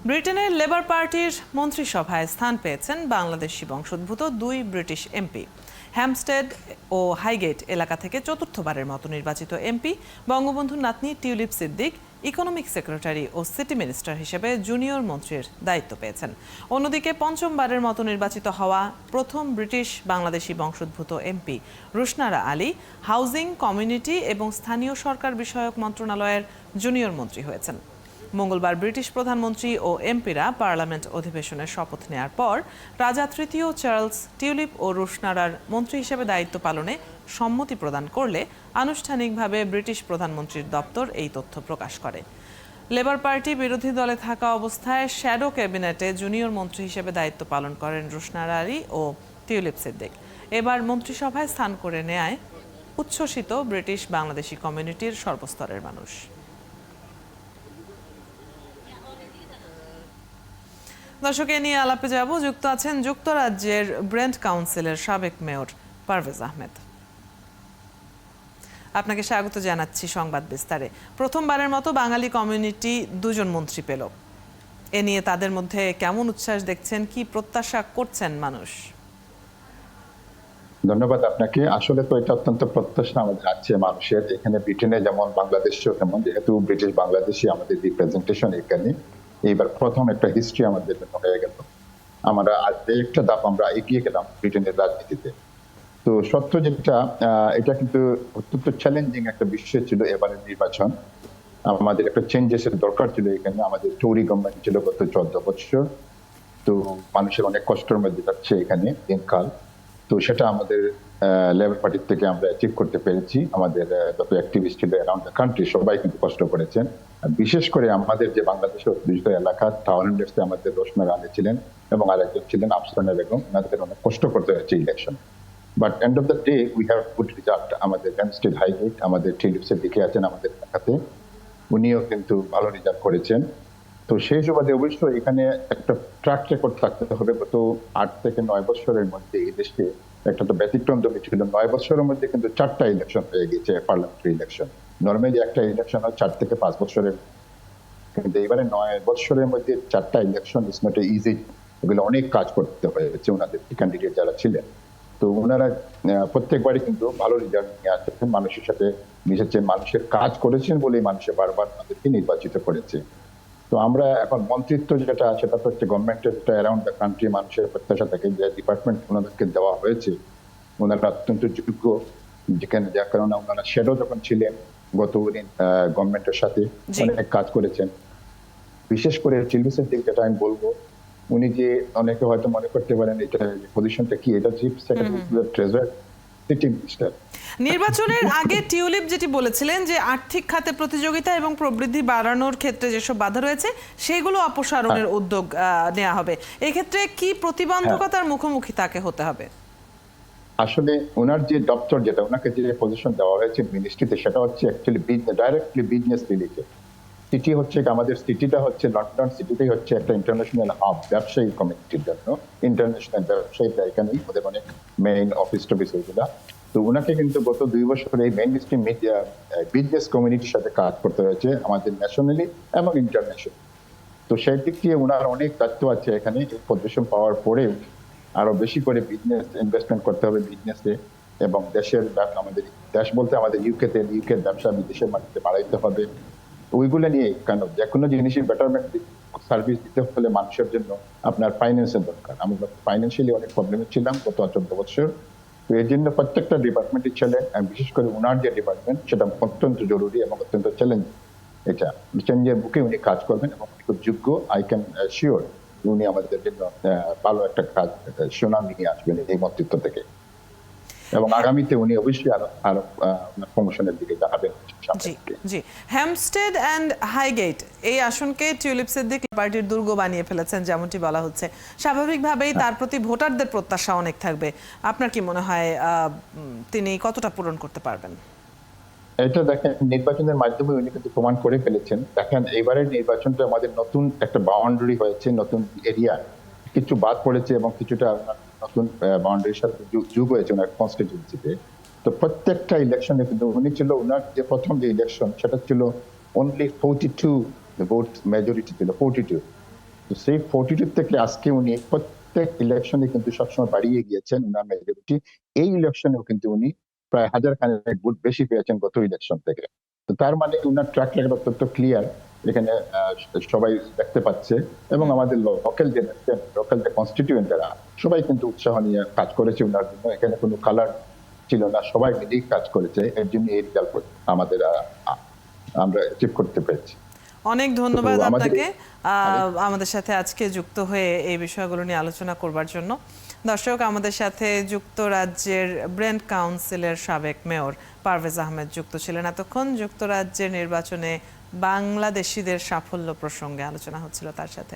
ব্রিটেনের লেবার পার্টির মন্ত্রিসভায় স্থান পেয়েছেন বাংলাদেশি বংশোদ্ভূত 2 ব্রিটিশ এমপি। হ্যামস্টেড ও হাইগেট এলাকা থেকে চতুর্থবারের মতো নির্বাচিত এমপি বঙ্গবন্ধুর নাতনি টিউলিপ সিদ্দিক ইকোনমিক সেক্রেটারি ও সিটি মিনিস্টার হিসেবে জুনিয়র মন্ত্রীর দায়িত্ব পেয়েছেন। অন্যদিকে পঞ্চমবারের মতো নির্বাচিত হওয়া প্রথম ব্রিটিশ বাংলাদেশি বংশোদ্ভূত MP Rushnara Ali housing, community এবং স্থানীয় সরকার বিষয়ক মন্ত্রণালয়ের জুনিয়র মন্ত্রী হয়েছেন। মঙ্গলবার ব্রিটিশ প্রধানমন্ত্রী ও এমপিরা পার্লামেন্ট অধিবেশনের শপথ নেয়ার পর রাজা তৃতীয় চার্লস টিউলিপ ও রুশনারার মন্ত্রী হিসেবে দায়িত্ব পালনে সম্মতি প্রদান করলে আনুষ্ঠানিকভাবে ব্রিটিশ প্রধানমন্ত্রীর দপ্তর এই তথ্য প্রকাশ করে। লেবার পার্টি বিরোধী দলে থাকা অবস্থায় শ্যাডো ক্যাবিনেটে জুনিয়র মন্ত্রী হিসেবে দায়িত্ব পালন করেন রুশনারা আলী ও টিউলিপ সিদ্দিক। এবার মন্ত্রিসভায় স্থান করে নেয় উচ্ছ্বসিত ব্রিটিশ বাংলাদেশি কমিউনিটির সর্বস্তরের মানুষ। দর্শক, এ নিয়ে আলাপে যাব। যুক্ত আছেন যুক্তরাজ্যের ব্রেন্ট কাউন্সিলের সাবেক মেয়র পারভেজ আহমেদ। আপনাকে স্বাগত জানাচ্ছি সংবাদ বিস্তারে। প্রথমবারের মতো বাঙালি কমিউনিটি 2 জন মন্ত্রী পেল। এ নিয়ে তাদের মধ্যে কেমন উচ্ছ্বাস দেখছেন, কি প্রত্যাশা করছেন মানুষ? ধন্যবাদ আপনাকে। আসলে তো এটা অত্যন্ত প্রত্যাশা আমাদের আছে মানুষের। এখানে ব্রিটেনে যেমন বাংলাদেশেও তেমন, যেহেতু ব্রিটিশ বাংলাদেশি আমাদের রিপ্রেজেন্টেশন এখানে, এইবার প্রথম একটা হিস্ট্রি আমাদের জন্য হয়ে গেল। আমরা আর একটা ধাপ আমরা এগিয়ে গেলাম ব্রিটেনের রাজনীতিতে। তো সত্য যেটা, এটা কিন্তু অত্যন্ত চ্যালেঞ্জিং একটা বিষয় ছিল এবারের নির্বাচন। আমাদের একটা চেঞ্জেসের দরকার ছিল এখানে। আমাদের টরি গভর্নমেন্ট ছিল গত 14 বছর। তো মানুষের অনেক কষ্টের মধ্যে যাচ্ছে এখানে দিনকাল। তো সেটা আমাদের লেবার পার্টির থেকে আমরা অ্যাচিভ করতে পেরেছি। আমাদের যত অ্যাক্টিভিস্ট ছিল অ্যারাউন্ড দ্য কান্ট্রি সবাই কিন্তু কষ্ট করেছেন। বিশেষ করে আমাদের যে বাংলাদেশের অধ্যুষিত এলাকা টাউনহান্ড্রেডসে আমাদের রোশনা রানী ছিলেন এবং আরেকজন ছিলেন আফসানা বেগম। ওনাদের অনেক কষ্ট করতে হয়েছে election. But end of the day we have good result. আমাদের হ্যামস্টেড হাইগেট, আমাদের টিউলিপসের দিকে আছেন আমাদের এলাকাতে, উনিও কিন্তু ভালো রেজাল্ট করেছেন। তো সেই সুবাদে অবশ্যই এখানে একটা ট্র্যাক রেকর্ড থাকতে হবে। গত 8 থেকে 9 বছরের মধ্যে এই দেশে একটা তো ব্যতিক্রম ছিল। 9 বছরের মধ্যে কিন্তু 4টা ইলেকশন হয়ে গেছে, পার্লামেন্টারি ইলেকশন। নর্মালি একটা ইলেকশন হয় 4 থেকে 5 বছরের, কিন্তু এবারে 9 বছরের মধ্যে 4টা ইলেকশন ইজ নট ইজি। এগুলো অনেক কাজ করতে হয়েছে ওনাদের ক্যান্ডিডেট যারা ছিলেন। তো ওনারা প্রত্যেকবারই কিন্তু ভালো রেজাল্ট নিয়ে আসছেন, মানুষের সাথে মিশেছেন, মানুষের কাজ করেছেন বলেই মানুষের বারবার তাদেরকে নির্বাচিত করেছে। তো আমরা এখন মন্ত্রিত্ব যেটা, সেটা তো হচ্ছে গভর্নমেন্টের যেটা অ্যারাউন্ড দ্য কান্ট্রি মানুষের প্রত্যাশা থাকে যে ডিপার্টমেন্ট ওনাদেরকে দেওয়া হয়েছে, ওনারা অত্যন্ত যোগ্য। যেখানে যার কারণে ওনারা শ্যাডো যখন ছিলেন গত গভর্নমেন্টের সাথে অনেক কাজ করেছেন। বিশেষ করে চিলভিসের দিক যেটা আমি বলবো, উনি যে, অনেকে হয়তো মনে করতে পারেন এটা পজিশনটা কি, এটা chief secretary treasurer city minister. নির্বাচনের আগে টিউলিপ যেটি বলেছিলেন যে আর্থিক খাতে প্রতিযোগিতা এবং প্রবৃদ্ধি বাড়ানোর ক্ষেত্রে যেসব বাধা রয়েছে সেগুলো অপসারণের উদ্যোগ নেওয়া হবে। এই ক্ষেত্রে কি প্রতিবন্ধকতার মুখোমুখি তাকে হতে হবে? আসলে ওনার যে দপ্তর, যেটা ওনাকে যে পজিশন দেওয়া হয়েছে মিনিস্ট্রিতে, সেটা হচ্ছে actually directly business related. City হচ্ছে, আমাদের সিটিটা হচ্ছে লন্ডন সিটিতেই হচ্ছে একটা ইন্টারন্যাশনাল হাব ব্যবসায়ী কমিউনিটির জন্য। ইন্টারন্যাশনাল ব্যবসায়ীরা এখানেই, ওদের অনেক মেইন অফিস টফিস ওইগুলা। তো ওনাকে কিন্তু গত 2 বছর এই মেইন স্ট্রিম মিডিয়া বিজনেস কমিউনিটির সাথে কাজ করতে হয়েছে আমাদের ন্যাশনালি এবং ইন্টারন্যাশনাল। তো সেই দিক দিয়ে ওনার অনেক দায়িত্ব আছে এখানে। পজিশন পাওয়ার পরেও আরো বেশি করে বিজনেস ইনভেস্টমেন্ট করতে হবে বিজনেসে, এবং দেশের, আমাদের দেশ বলতে আমাদের ইউকের ব্যবসা বিদেশের মাটিতে বাড়াইতে হবে। ওইগুলো নিয়ে কেন যে কোনো জিনিসের বেটারমেন্ট সার্ভিস দিতে হলে মানুষের জন্য আপনার ফাইন্যান্সের দরকার। আমরা ফাইন্যান্সিয়ালি অনেক প্রবলেমে ছিলাম গত 14 বছর। তো এই জন্য প্রত্যেকটা ডিপার্টমেন্টের ছেলে, বিশেষ করে ওনার যে ডিপার্টমেন্ট, সেটা অত্যন্ত জরুরি এবং অত্যন্ত চ্যালেঞ্জ। এটা চ্যালেঞ্জের বুকে উনি কাজ করবেন এবং খুব যোগ্য। আই ক্যান শিওর উনি আমাদের জন্য ভালো একটা কাজ, সুনাম নিয়ে আসবেন এই মন্ত্রিত্ব থেকে, এবং আগামীতে উনি অবশ্যই আরো প্রমোশনের দিকে যাবেন। জি, হ্যামস্টেড এন্ড হাইগেট এই আসনকে টিউলিপ সিদ্দিক পার্টির দুর্গ বানিয়ে ফেলেছেন যেমনটি বলা হচ্ছে। স্বাভাবিকভাবেই তার প্রতি ভোটারদের প্রত্যাশা অনেক থাকবে। আপনার কি মনে হয় তিনি কতটা পূরণ করতে পারবেন? এটা দেখেন, নির্বাচনের মাধ্যমে উনি কিন্তু প্রমাণ করে ফেলেছেন। দেখেন, এবারের নির্বাচনটা আমাদের নতুন একটা বাউন্ডারি হয়েছে, নতুন এরিয়া কিছু বাদ পড়েছে এবং কিছুটা নতুন বাউন্ডারির সাথে যোগ হয়েছে ওনার কনস্টিটিউয়েন্সিতে। তো প্রত্যেকটা ইলেকশনে কিন্তু উনি ছিল, ওনার যে প্রথম যে ইলেকশন সেটা ছিল অনলি 42 ভোট মেজরিটি ছিল, 42। তো সেই 42 থেকে আজকে উনি প্রত্যেক ইলেকশনে কিন্তু সবসময় বাড়িয়ে গিয়েছেন উনার মেজরিটি। এই ইলেকশনেও কিন্তু উনি প্রায় হাজার খানেক ভোট বেশি পেয়েছেন গত ইলেকশন থেকে। তো তার মানে উনার ট্র্যাক রেকর্ড অত্যন্ত ক্লিয়ার, এখানে সবাই দেখতে পাচ্ছে। এবং আমাদের লোকাল যে কনস্টিটিউয়েন্ট যারা, সবাই কিন্তু উৎসাহ নিয়ে কাজ করেছে উনার জন্য। এখানে কোনো কালার ছিল না, সবাই মিলেই কাজ করেছে। এর জন্য এই রেজাল্ট আমাদের আমরা অ্যাচিভ করতে পেরেছি। অনেক ধন্যবাদ তো আমাদের আপনাকে আমাদের সাথে আজকে যুক্ত হয়ে এই বিষয়গুলো নিয়ে আলোচনা করবার জন্য। দর্শক, আমাদের সাথে যুক্তরাজ্যের ব্রেন্ট কাউন্সিলের সাবেক মেয়র পারভেজ আহমেদ যুক্ত ছিলেন এতক্ষণ। যুক্তরাজ্যের নির্বাচনে বাংলাদেশিদের সাফল্য প্রসঙ্গে আলোচনা হচ্ছিল তার সাথে।